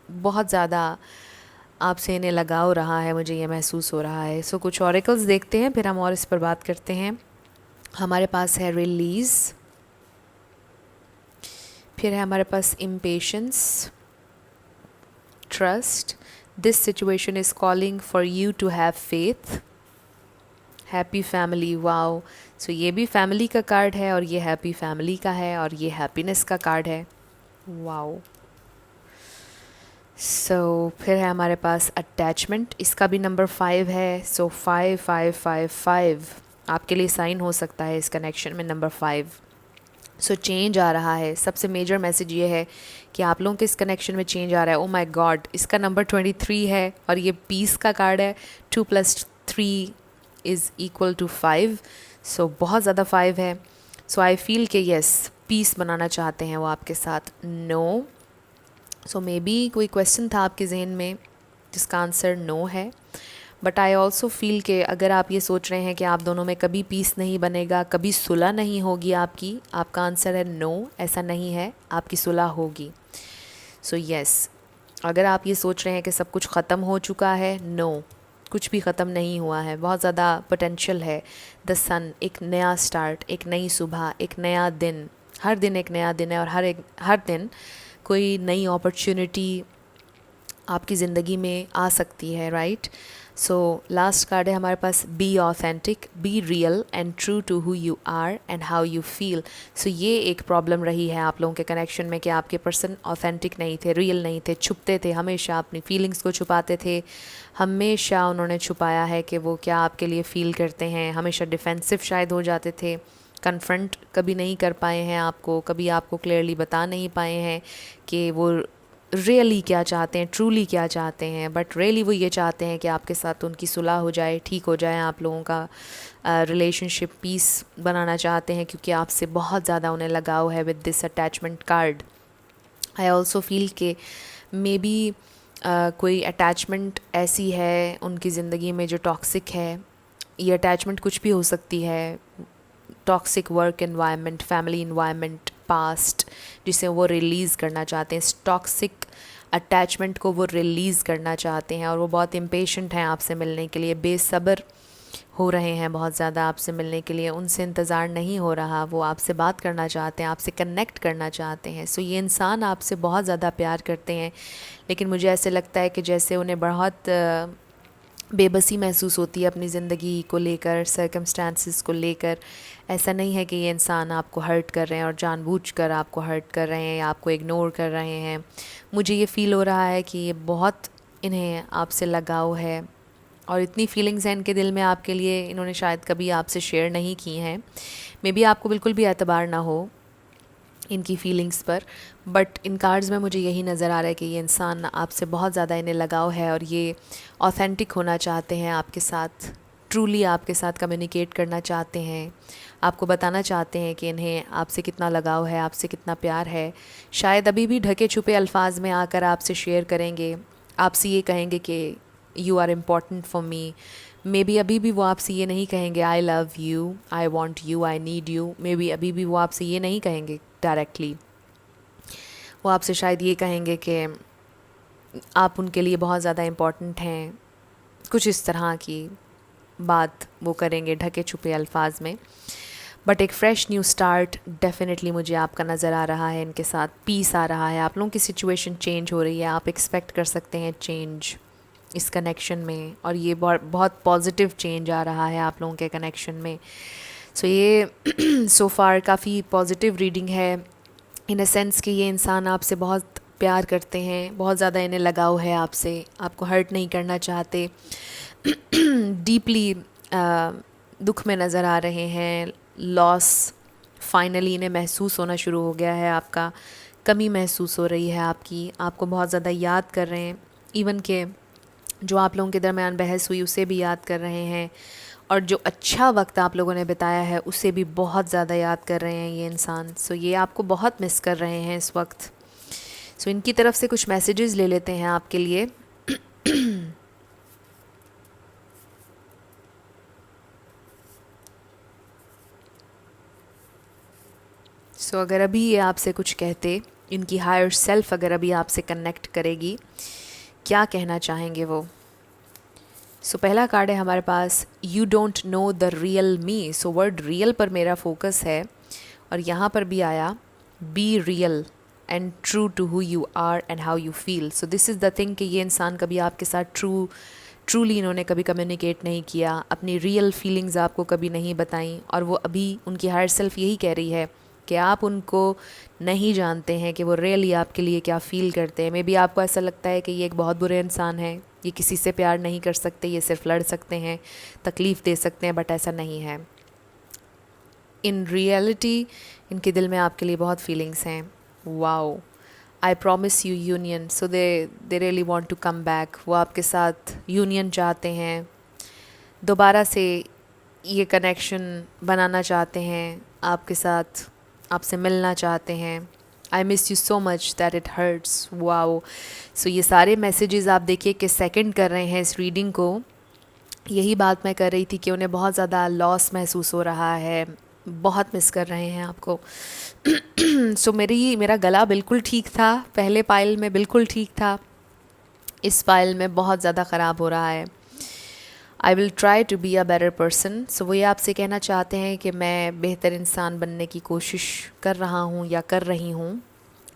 बहुत ज़्यादा आपसे इन्हें लगाव रहा है, मुझे ये महसूस हो रहा है। सो कुछ ऑरेकल्स देखते हैं, फिर हम और इस पर बात करते हैं। हमारे पास है रिलीज़, फिर है हमारे पास impatience, trust, this situation is calling for you to have faith, happy family, wow. So ये भी फैमिली का कार्ड है और ये हैप्पी फैमिली का है और ये हैप्पीनेस का कार्ड है, वाओ। सो फिर है हमारे पास अटैचमेंट, इसका भी नंबर 5 है। सो 5 5 5 5 आपके लिए साइन हो सकता है इस कनेक्शन में, नंबर 5। सो चेंज आ रहा है। सबसे मेजर मैसेज ये है कि आप लोगों के इस कनेक्शन में चेंज आ रहा है। ओ माय गॉड, इसका नंबर 23 है और ये पीस का कार्ड है। 2 + 3 = 5। सो बहुत ज़्यादा 5 है। सो आई फील कि यस, पीस बनाना चाहते हैं वो आपके साथ। नो, सो मे बी कोई क्वेश्चन था आपके जहन में जिसका आंसर नो है। बट आई ऑल्सो फील कि अगर आप ये सोच रहे हैं कि आप दोनों में कभी पीस नहीं बनेगा, कभी सुलह नहीं होगी आपकी, आपका आंसर है नो, ऐसा नहीं है, आपकी सुलह होगी। सो यस, अगर आप ये सोच रहे हैं कि सब कुछ ख़त्म हो चुका है, नो, कुछ भी ख़त्म नहीं हुआ है, बहुत ज़्यादा पोटेंशियल है। द सन, एक नया स्टार्ट, एक नई सुबह, एक नया दिन, हर दिन एक नया दिन है और हर दिन कोई नई अपॉर्चुनिटी आपकी ज़िंदगी में आ सकती है, राइट। सो लास्ट कार्ड है हमारे पास, be authentic, be real and true to who you are and how you feel. So ये एक प्रॉब्लम रही है आप लोगों के कनेक्शन में कि आपके पर्सन ऑथेंटिक नहीं थे, रियल नहीं थे, छुपते थे, हमेशा अपनी फीलिंग्स को छुपाते थे, हमेशा उन्होंने छुपाया है कि वो क्या आपके लिए फ़ील करते हैं, हमेशा डिफेंसिव शायद हो जाते थे, कन्फ्रंट कभी नहीं कर पाए हैं आपको, कभी आपको क्लियरली बता नहीं पाए हैं कि वो रियली क्या चाहते हैं, ट्रूली क्या चाहते हैं। बट रियली वो ये चाहते हैं कि आपके साथ उनकी सुलह हो जाए, ठीक हो जाए, आप लोगों का रिलेशनशिप पीस बनाना चाहते हैं, क्योंकि आपसे बहुत ज़्यादा उन्हें लगाव है with this attachment card. I also feel के मे बी कोई अटैचमेंट ऐसी है उनकी ज़िंदगी में जो टॉक्सिक है। ये अटैचमेंट कुछ भी हो सकती है, toxic work environment, family environment, past, जिसे वो रिलीज़ करना चाहते हैं। इस टॉक्सिक अटैचमेंट को वो रिलीज़ करना चाहते हैं और वो बहुत इम्पेशेंट हैं आपसे मिलने के लिए, बेसब्र हो रहे हैं बहुत ज़्यादा आपसे मिलने के लिए, उनसे इंतज़ार नहीं हो रहा, वो आपसे बात करना चाहते हैं, आपसे कनेक्ट करना चाहते हैं। सो ये इंसान आपसे बहुत ज़्यादा प्यार करते हैं, लेकिन मुझे ऐसे लगता है कि जैसे उन्हें बहुत बेबसी महसूस होती है अपनी ज़िंदगी को लेकर, सर्कमस्टांसिस को लेकर। ऐसा नहीं है कि ये इंसान आपको हर्ट कर रहे हैं और जानबूझकर आपको हर्ट कर रहे हैं या आपको इग्नोर कर रहे हैं। मुझे ये फ़ील हो रहा है कि ये बहुत इन्हें आपसे लगाव है और इतनी फीलिंग्स हैं इनके दिल में आपके लिए, इन्होंने शायद कभी आपसे शेयर नहीं की हैं। मे बी आपको बिल्कुल भी एतबार ना हो इनकी फ़ीलिंग्स पर, बट इन कार्ड्स में मुझे यही नज़र आ रहा है कि ये इंसान आपसे बहुत ज़्यादा इन्हें लगाव है और ये ऑथेंटिक होना चाहते हैं आपके साथ, ट्रूली आपके साथ कम्युनिकेट करना चाहते हैं, आपको बताना चाहते हैं कि इन्हें आपसे कितना लगाव है, आपसे कितना प्यार है। शायद अभी भी ढके छुपे अल्फाज में आकर आपसे शेयर करेंगे, आपसे ये कहेंगे कि you are important for me. Maybe अभी भी वो आपसे ये नहीं कहेंगे I love you, I want you, I need you. Maybe अभी भी वो आपसे ये नहीं कहेंगे डायरेक्टली, वो आपसे शायद ये कहेंगे कि आप उनके लिए बहुत ज़्यादा इम्पॉर्टेंट हैं, कुछ इस तरह की बात वो करेंगे ढके छुपे अल्फाज में। बट एक फ़्रेश न्यू स्टार्ट डेफिनेटली मुझे आपका नज़र आ रहा है, इनके साथ पीस आ रहा है, आप लोगों की सिचुएशन चेंज हो रही है, आप एक्सपेक्ट कर सकते हैं चेंज इस कनेक्शन में, और ये बहुत पॉजिटिव चेंज आ रहा है आप लोगों के कनेक्शन में। सो ये सो फार काफ़ी पॉजिटिव रीडिंग है, इन अ सेंस कि ये इंसान आपसे बहुत प्यार करते हैं, बहुत ज़्यादा इन्हें लगाव है आपसे, आपको हर्ट नहीं करना चाहते, डीपली दुख में नज़र आ रहे हैं, लॉस फाइनली इन्हें महसूस होना शुरू हो गया है, आपका कमी महसूस हो रही है आपकी, आपको बहुत ज़्यादा याद कर रहे हैं, इवन के जो आप लोगों के दरमियान बहस हुई उसे भी याद कर रहे हैं, और जो अच्छा वक्त आप लोगों ने बिताया है उसे भी बहुत ज़्यादा याद कर रहे हैं ये इंसान। सो ये आपको बहुत मिस कर रहे हैं इस वक्त। सो इनकी तरफ से कुछ मैसेजेस ले लेते हैं आपके लिए। सो अगर अभी ये आपसे कुछ कहते, इनकी हायर सेल्फ अगर अभी आपसे कनेक्ट करेगी, क्या कहना चाहेंगे वो? सो पहला कार्ड है हमारे पास, you don't know the real me. So word real पर मेरा फोकस है और यहाँ पर भी आया be real and true to who you are and how you feel. So this is the thing कि ये इंसान कभी आपके साथ ट्रू ट्रूली इन्होंने कभी कम्युनिकेट नहीं किया, अपनी रियल फीलिंग्स आपको कभी नहीं बताई, और वो अभी उनकी हायर सेल्फ यही कह रही है कि आप उनको नहीं जानते हैं कि वो रियली आपके लिए क्या फ़ील करते हैं। मे बी आपको ऐसा लगता है कि ये एक बहुत बुरे इंसान है, ये किसी से प्यार नहीं कर सकते, ये सिर्फ लड़ सकते हैं, तकलीफ़ दे सकते हैं, बट ऐसा नहीं है। इन रियलिटी इनके दिल में आपके लिए बहुत फीलिंग्स हैं। Wow, I promise you union, so they really want to come back. वो आपके साथ यूनियन चाहते हैं, दोबारा से ये कनेक्शन बनाना चाहते हैं आपके साथ, आपसे मिलना चाहते हैं। I miss you so much that it hurts. Wow, so ये सारे मैसेजेस आप देखिए कि सेकंड कर रहे हैं इस रीडिंग को। यही बात मैं कर रही थी कि उन्हें बहुत ज़्यादा लॉस महसूस हो रहा है, बहुत मिस कर रहे हैं आपको। सो मेरा गला बिल्कुल ठीक था, पहले पाइल में बिल्कुल ठीक था, इस पाइल में बहुत ज़्यादा ख़राब हो रहा है। I will try to be a better person. So वो ये आपसे कहना चाहते हैं कि मैं बेहतर इंसान बनने की कोशिश कर रहा हूँ या कर रही हूँ।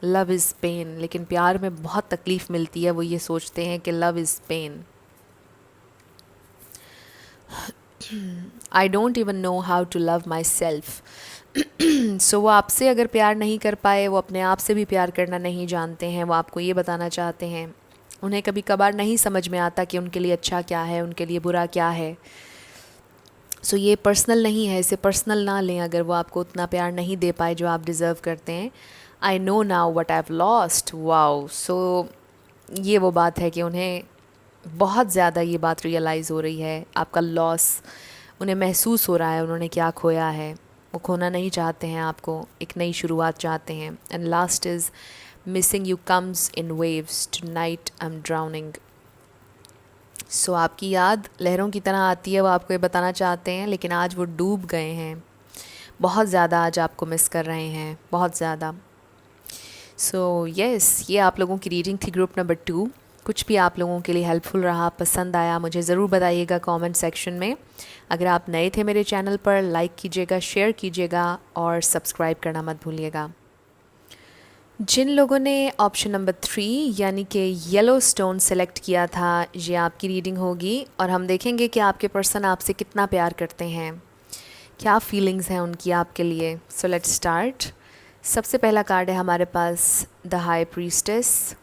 लव इज़ पेन, लेकिन प्यार में बहुत तकलीफ़ मिलती है। वो ये सोचते हैं कि love is pain. I don't even know how to love myself. So वो आपसे अगर प्यार नहीं कर पाए, वो अपने आप से भी प्यार करना नहीं जानते हैं। वो आपको ये बताना चाहते हैं, उन्हें कभी कभार नहीं समझ में आता कि उनके लिए अच्छा क्या है, उनके लिए बुरा क्या है। सो ये पर्सनल नहीं है, इसे पर्सनल ना लें अगर वो आपको उतना प्यार नहीं दे पाए जो आप डिज़र्व करते हैं। I know now what I have lost. Wow, so ये वो बात है कि उन्हें बहुत ज़्यादा ये बात रियलाइज़ हो रही है, आपका लॉस उन्हें महसूस हो रहा है, उन्होंने क्या खोया है। वो खोना नहीं चाहते हैं आपको, एक नई शुरुआत चाहते हैं। And last is missing you comes in waves, tonight I am drowning. So आपकी याद लहरों की तरह आती है, वो आपको ये बताना चाहते हैं, लेकिन आज वो डूब गए हैं, बहुत ज़्यादा आज आपको मिस कर रहे हैं, बहुत ज़्यादा। सो यस, ये आप लोगों की रीडिंग थी ग्रुप नंबर 2। कुछ भी आप लोगों के लिए हेल्पफुल रहा, पसंद आया, मुझे ज़रूर बताइएगा कमेंट सेक्शन में। अगर आप नए थे मेरे चैनल पर, लाइक कीजिएगा, शेयर कीजिएगा और सब्सक्राइब करना मत भूलिएगा। जिन लोगों ने ऑप्शन नंबर 3 यानी कि येलो स्टोन सेलेक्ट किया था, ये आपकी रीडिंग होगी और हम देखेंगे कि आपके पर्सन आपसे कितना प्यार करते हैं, क्या फीलिंग्स हैं उनकी आपके लिए। So let's start. सबसे पहला कार्ड है हमारे पास द हाई प्रीस्टेस,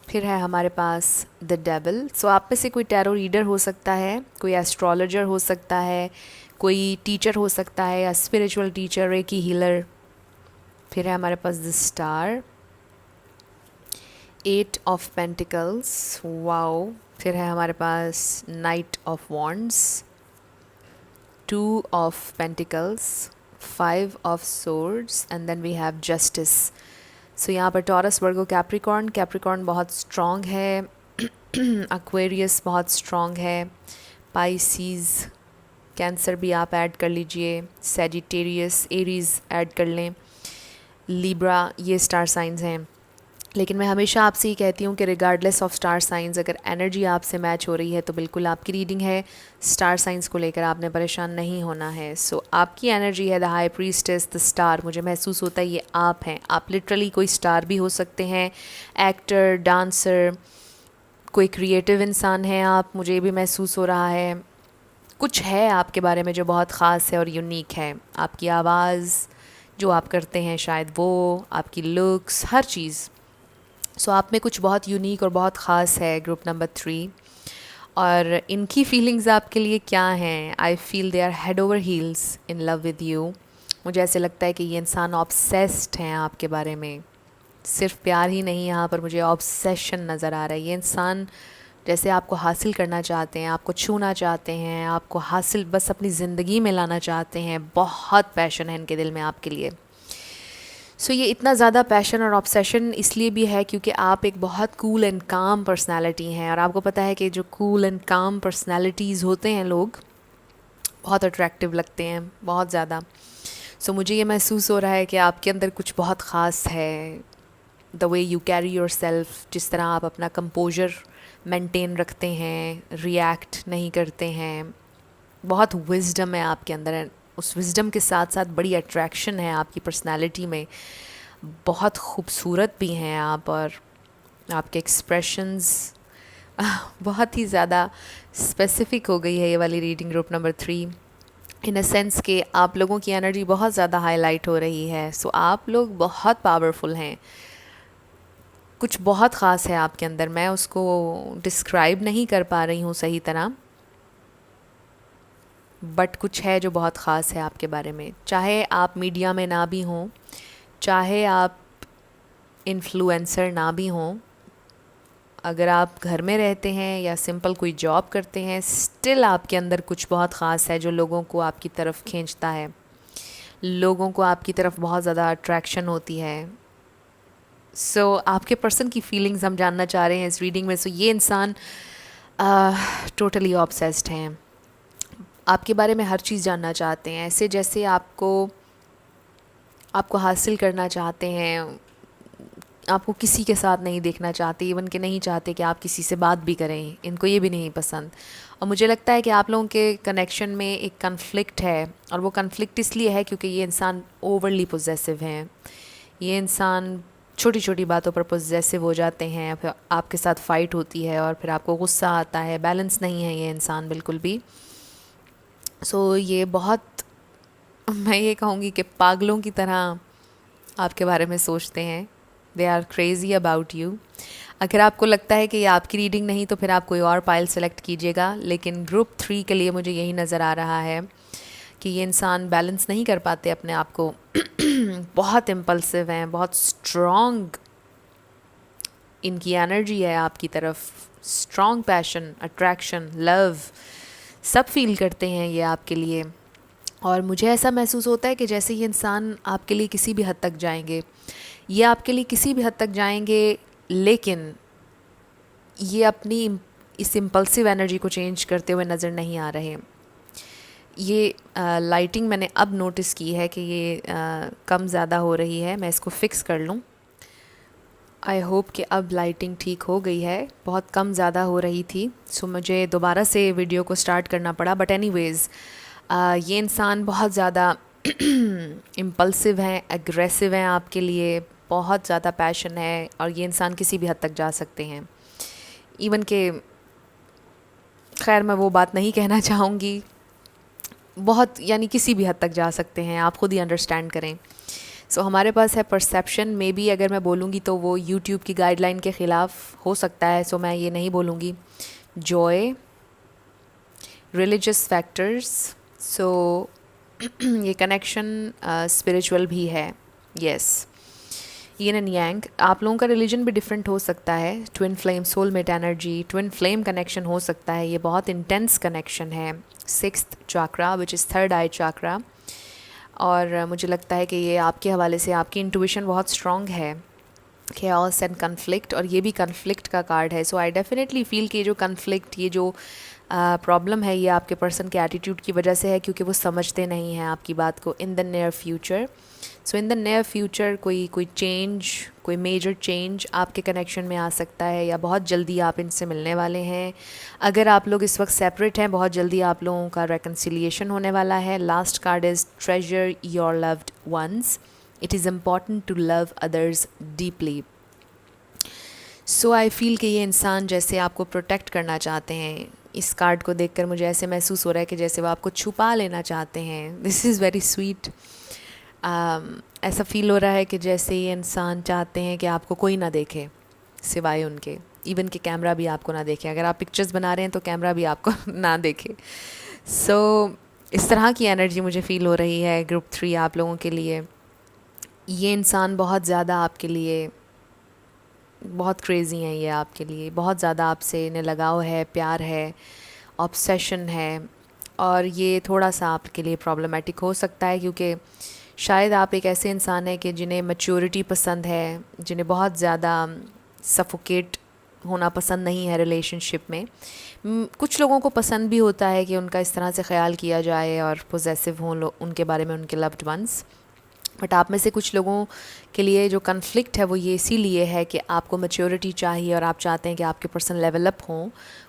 फिर है हमारे पास द डेविल। सो आप में से कोई टैरो रीडर हो सकता है, कोई एस्ट्रोलॉजर हो सकता है, कोई टीचर हो सकता है या स्पिरिचुअल टीचर, रेकी हीलर। फिर है हमारे पास the star, 8 of pentacles, wow. फिर है हमारे पास knight of wands, 2 of pentacles, 5 of swords and then we have justice. So यहाँ पर टॉरस, वर्गो, कैप्रिकॉर्न बहुत स्ट्रॉन्ग है, एक्वेरियस बहुत स्ट्रॉन्ग है, पाइसीज़, कैंसर भी आप ऐड कर लीजिए, सैजिटेरियस, एरीज़ ऐड कर लें, लिब्रा, ये स्टार साइंस हैं। लेकिन मैं हमेशा आपसे ये कहती हूँ कि रिगार्डलेस ऑफ स्टार साइंस, अगर एनर्जी आपसे मैच हो रही है तो बिल्कुल आपकी रीडिंग है। स्टार साइंस को लेकर आपने परेशान नहीं होना है। सो आपकी एनर्जी है the high priestess, the star. मुझे महसूस होता है ये आप हैं। आप लिटरली कोई स्टार भी हो सकते हैं, एक्टर, डांसर, कोई क्रिएटिव इंसान है आप, मुझे ये भी महसूस हो रहा है। कुछ है आपके बारे में जो बहुत ख़ास है और यूनिक है। आपकी आवाज़, जो आप करते हैं शायद वो, आपकी लुक्स, हर चीज़। सो आप में कुछ बहुत यूनिक और बहुत ख़ास है ग्रुप नंबर 3। और इनकी फीलिंग्स आपके लिए क्या हैं? I feel they are head over heels in love with you. मुझे ऐसे लगता है कि ये इंसान ऑब्सेस्ड हैं आपके बारे में। सिर्फ प्यार ही नहीं, यहाँ पर मुझे ऑब्सेशन नज़र आ रहा है। ये इंसान जैसे आपको हासिल करना चाहते हैं, आपको छूना चाहते हैं, आपको हासिल बस अपनी ज़िंदगी में लाना चाहते हैं। बहुत पैशन है इनके दिल में आपके लिए। सो ये इतना ज़्यादा पैशन और ऑब्सेशन इसलिए भी है क्योंकि आप एक बहुत कूल एंड काम पर्सनालिटी हैं। और आपको पता है कि जो कूल एंड काम पर्सनालिटीज़ होते हैं लोग, बहुत अट्रैक्टिव लगते हैं, बहुत ज़्यादा। सो मुझे ये महसूस हो रहा है कि आपके अंदर कुछ बहुत ख़ास है। The way you carry your self, जिस तरह आप अपना कंपोजर मेंटेन रखते हैं, रिएक्ट नहीं करते हैं, बहुत विजडम है आपके अंदर। उस विजडम के साथ साथ बड़ी अट्रैक्शन है आपकी पर्सनालिटी में। बहुत खूबसूरत भी हैं आप, और आपके एक्सप्रेशंस बहुत ही ज़्यादा स्पेसिफिक हो गई है ये वाली reading group number 3, in a sense कि आप लोगों की एनर्जी बहुत ज़्यादा हाईलाइट हो रही है। सो आप लोग बहुत पावरफुल हैं, कुछ बहुत ख़ास है आपके अंदर, मैं उसको डिस्क्राइब नहीं कर पा रही हूँ सही तरह, बट कुछ है जो बहुत ख़ास है आपके बारे में। चाहे आप मीडिया में ना भी हों, चाहे आप इन्फ्लुएंसर ना भी हों, अगर आप घर में रहते हैं या सिंपल कोई जॉब करते हैं, स्टिल आपके अंदर कुछ बहुत ख़ास है जो लोगों को आपकी तरफ खींचता है, लोगों को आपकी तरफ बहुत ज़्यादा अट्रैक्शन होती है। आपके पर्सन की फीलिंग्स हम जानना चाह रहे हैं इस रीडिंग में। ये इंसान टोटली ऑब्सेस्ड हैं, आपके बारे में हर चीज़ जानना चाहते हैं, ऐसे जैसे आपको आपको हासिल करना चाहते हैं, आपको किसी के साथ नहीं देखना चाहते, इवन कि नहीं चाहते कि आप किसी से बात भी करें, इनको ये भी नहीं पसंद। और मुझे लगता है कि आप लोगों के कनेक्शन में एक कन्फ्लिक्ट है, और वो कन्फ्लिक्ट इसलिए है क्योंकि ये इंसान ओवरली पोजेसिव हैं। ये इंसान छोटी छोटी बातों पर पोजेसिव हो जाते हैं, फिर आपके साथ फ़ाइट होती है और फिर आपको गुस्सा आता है, बैलेंस नहीं है ये इंसान बिल्कुल भी। ये बहुत, मैं ये कहूँगी कि पागलों की तरह आपके बारे में सोचते हैं। They are crazy about you. अगर आपको लगता है कि ये आपकी रीडिंग नहीं तो फिर आप कोई और पाइल सेलेक्ट कीजिएगा, लेकिन ग्रुप 3 के लिए मुझे यही नज़र आ रहा है कि ये इंसान बैलेंस नहीं कर पाते अपने आप को। बहुत इम्पल्सिव हैं, बहुत स्ट्रॉन्ग इनकी एनर्जी है आपकी तरफ, स्ट्रॉन्ग पैशन, अट्रैक्शन, लव सब फील करते हैं ये आपके लिए। और मुझे ऐसा महसूस होता है कि जैसे ये इंसान आपके लिए किसी भी हद तक जाएंगे, ये आपके लिए किसी भी हद तक जाएंगे, लेकिन ये अपनी इस इम्पल्सिव एनर्जी को चेंज करते हुए नज़र नहीं आ रहे। ये लाइटिंग मैंने अब नोटिस की है कि ये कम ज़्यादा हो रही है, मैं इसको फ़िक्स कर लूँ। आई होप कि अब लाइटिंग ठीक हो गई है, बहुत कम ज़्यादा हो रही थी, मुझे दोबारा से वीडियो को स्टार्ट करना पड़ा। बट एनीवेज़, ये इंसान बहुत ज़्यादा इम्पल्सिव हैं, एग्रेसिव हैं आपके लिए, बहुत ज़्यादा पैशन है, और ये इंसान किसी भी हद तक जा सकते हैं। इवन के, खैर मैं वो बात नहीं कहना चाहूँगी, बहुत यानी किसी भी हद तक जा सकते हैं, आप खुद ही अंडरस्टैंड करें। हमारे पास है परसेप्शन, मे बी अगर मैं बोलूँगी तो वो यूट्यूब की गाइडलाइन के ख़िलाफ़ हो सकता है, मैं ये नहीं बोलूँगी। जॉय, रिलीजियस फैक्टर्स, ये कनेक्शन स्पिरिचुअल भी है, यस। यिन एंड यांग, आप लोगों का रिलीजन भी डिफरेंट हो सकता है, twin flame, soulmate energy, twin flame connection हो सकता है, ये बहुत इंटेंस कनेक्शन है। 6th chakra which is 3rd आई चक्रा, और मुझे लगता है कि ये आपके हवाले से आपकी इंट्यूशन बहुत स्ट्रॉन्ग है। chaos एंड कन्फ्लिक्ट, और ये भी कन्फ्लिक्ट का कार्ड है। आई डेफिनेटली फ़ील कि ये जो कन्फ्लिक्ट, ये जो प्रॉब्लम है, ये आपके पर्सन के एटीट्यूड की वजह से है, क्योंकि वो समझते नहीं हैं आपकी बात को। In the near future, in the near future कोई चेंज, कोई मेजर चेंज आपके कनेक्शन में आ सकता है, या बहुत जल्दी आप इनसे मिलने वाले हैं। अगर आप लोग इस वक्त सेपरेट हैं, बहुत जल्दी आप लोगों का रेकन्सिलिएशन होने वाला है। Last card is treasure your loved ones, it is important to love others deeply. I feel कि ये इंसान जैसे आपको प्रोटेक्ट करना चाहते हैं। इस कार्ड को देखकर मुझे ऐसे महसूस हो रहा है कि जैसे वो आपको छुपा लेना चाहते हैं। This is very sweet. ऐसा फील हो रहा है कि जैसे ये इंसान चाहते हैं कि आपको कोई ना देखे सिवाय उनके, इवन कि कैमरा भी आपको ना देखे। अगर आप पिक्चर्स बना रहे हैं तो कैमरा भी आपको ना देखे। इस तरह की एनर्जी मुझे फ़ील हो रही है ग्रुप 3 आप लोगों के लिए। ये इंसान बहुत ज़्यादा आपके लिए बहुत क्रेज़ी हैं, ये आपके लिए बहुत ज़्यादा आपसे इन्हें लगाव है, प्यार है, ऑब्सेशन है। और ये थोड़ा सा आपके लिए प्रॉब्लमेटिक हो सकता है, क्योंकि शायद आप एक ऐसे इंसान हैं कि जिन्हें मैच्योरिटी पसंद है, जिन्हें बहुत ज़्यादा सफोकेट होना पसंद नहीं है रिलेशनशिप में। कुछ लोगों को पसंद भी होता है कि उनका इस तरह से ख्याल किया जाए और पोजेसिव हों उनके बारे में, उनके लव्ड वंस। बट आप में से कुछ लोगों के लिए जो कन्फ्लिक्ट है वो ये इसीलिए है कि आपको मैच्योरिटी चाहिए, और आप चाहते हैं कि आपके पर्सन लेवल अप हों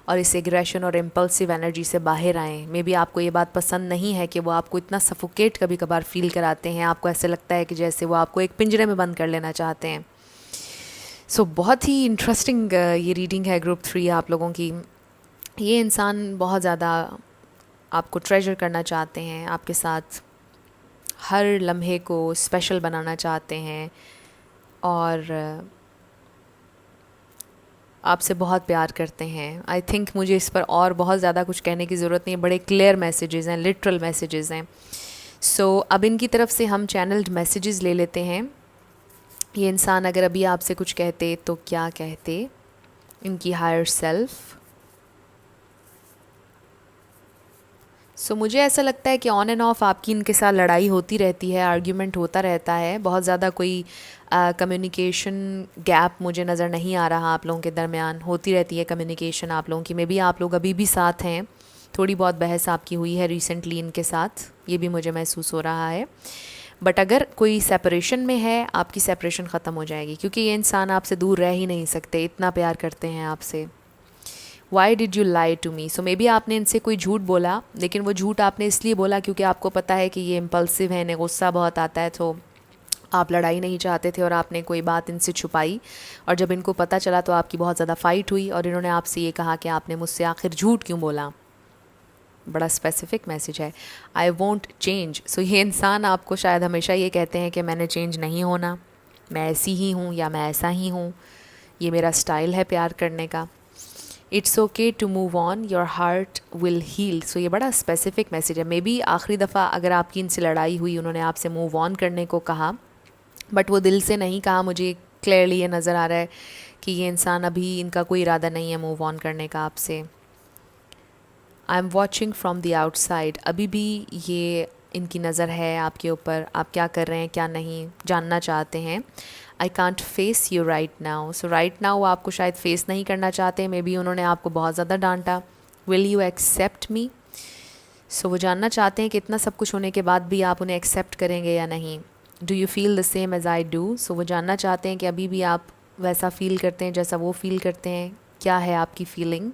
और इस एग्रेशन और इम्पल्सिव एनर्जी से बाहर आएँ। मे बी आपको ये बात पसंद नहीं है कि वो आपको इतना सफोकेट कभी कभार फील कराते हैं, आपको ऐसे लगता है कि जैसे वो आपको एक पिंजरे में बंद कर लेना चाहते हैं। बहुत ही इंटरेस्टिंग ये रीडिंग है ग्रुप 3 आप लोगों की। ये इंसान बहुत ज़्यादा आपको ट्रेजर करना चाहते हैं, आपके साथ हर लम्हे को स्पेशल बनाना चाहते हैं और आपसे बहुत प्यार करते हैं। आई थिंक मुझे इस पर और बहुत ज़्यादा कुछ कहने की ज़रूरत नहीं है, बड़े क्लियर मैसेजेस हैं, लिटरल मैसेजेस हैं। अब इनकी तरफ से हम चैनल्ड मैसेजेस ले लेते हैं। ये इंसान अगर अभी आपसे कुछ कहते तो क्या कहते? इनकी हायर सेल्फ। मुझे ऐसा लगता है कि ऑन एंड ऑफ आपकी इनके साथ लड़ाई होती रहती है, आर्ग्यूमेंट होता रहता है, बहुत ज़्यादा कोई कम्युनिकेशन गैप मुझे नज़र नहीं आ रहा आप लोगों के दरमियान। होती रहती है कम्युनिकेशन आप लोगों की, मे बी आप लोग अभी भी साथ हैं, थोड़ी बहुत बहस आपकी हुई है रिसेंटली इनके साथ, ये भी मुझे महसूस हो रहा है। बट अगर कोई सेपरेशन में है, आपकी सेपरेशन ख़त्म हो जाएगी, क्योंकि ये इंसान आपसे दूर रह ही नहीं सकते, इतना प्यार करते हैं आपसे। Why did you lie to me? Maybe आपने इनसे कोई झूठ बोला, लेकिन वो झूठ आपने इसलिए बोला क्योंकि आपको पता है कि ये इम्पल्सिव है, इन्हें गुस्सा बहुत आता है, तो आप लड़ाई नहीं चाहते थे और आपने कोई बात इनसे छुपाई। और जब इनको पता चला तो आपकी बहुत ज़्यादा फ़ाइट हुई और इन्होंने आपसे ये कहा कि आपने मुझसे आखिर झूठ क्यों बोला। बड़ा स्पेसिफिक मैसेज है, आई वोंट चेंज। ये इंसान आपको शायद हमेशा ये कहते हैं कि मैंने चेंज नहीं होना, मैं ऐसी ही हूँ या मैं ऐसा ही हूँ, ये मेरा स्टाइल है प्यार करने का। It's okay to move on, your heart will heal. ये बड़ा स्पेसिफिक मैसेज है। मे बी आखिरी दफ़ा अगर आपकी इनसे लड़ाई हुई, उन्होंने आपसे मूव ऑन करने को कहा, बट वो दिल से नहीं कहा। मुझे क्लियरली ये नज़र आ रहा है कि ये इंसान अभी, इनका कोई इरादा नहीं है मूव ऑन करने का आपसे। I am watching from the outside, अभी भी ये इनकी नज़र है आपके ऊपर, आप क्या कर रहे हैं क्या नहीं जानना चाहते हैं। I can't face you right now. Right now वो आपको शायद फेस नहीं करना चाहते, मे बी उन्होंने आपको बहुत ज़्यादा डांटा। विल यू एक्सेप्ट मी? वो जानना चाहते हैं कि इतना सब कुछ होने के बाद भी आप उन्हें एक्सेप्ट करेंगे या नहीं। Do you feel the same as I do? वो जानना चाहते हैं कि अभी भी आप वैसा फील करते हैं जैसा वो फील करते हैं, क्या है आपकी feeling.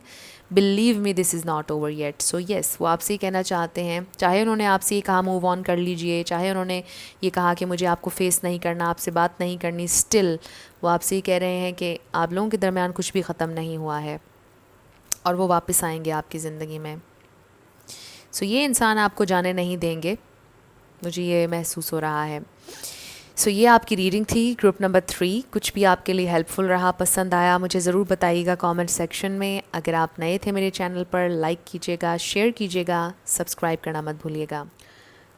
Believe me this is not over yet. Yes, वो आपसे ही कहना चाहते हैं, चाहे उन्होंने आपसे ये कहा मूव ऑन कर लीजिए, चाहे उन्होंने ये कहा कि मुझे आपको फेस नहीं करना, आपसे बात नहीं करनी, स्टिल वो आपसे ही कह रहे हैं कि आप लोगों के दरमियान कुछ भी ख़त्म नहीं हुआ है और वो वापस आएंगे आपकी ज़िंदगी में। ये इंसान आपको जाने नहीं देंगे, मुझे ये महसूस हो रहा है। ये आपकी रीडिंग थी ग्रुप नंबर 3। कुछ भी आपके लिए हेल्पफुल रहा, पसंद आया, मुझे ज़रूर बताइएगा कमेंट सेक्शन में। अगर आप नए थे मेरे चैनल पर, लाइक कीजिएगा, शेयर कीजिएगा, सब्सक्राइब करना मत भूलिएगा।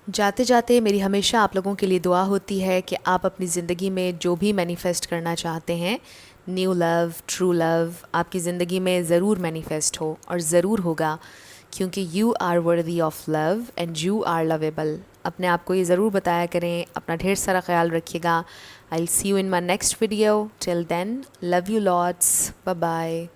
जाते जाते मेरी हमेशा आप लोगों के लिए दुआ होती है कि आप अपनी ज़िंदगी में जो भी मैनिफेस्ट करना चाहते हैं, न्यू लव, ट्रू लव, आपकी ज़िंदगी में ज़रूर मैनिफेस्ट हो और ज़रूर होगा, क्योंकि you are worthy of love and you are lovable. अपने आप को ये ज़रूर बताया करें। अपना ढेर सारा ख्याल रखिएगा। I will see you in my next video. Till then, love you lots, bye bye.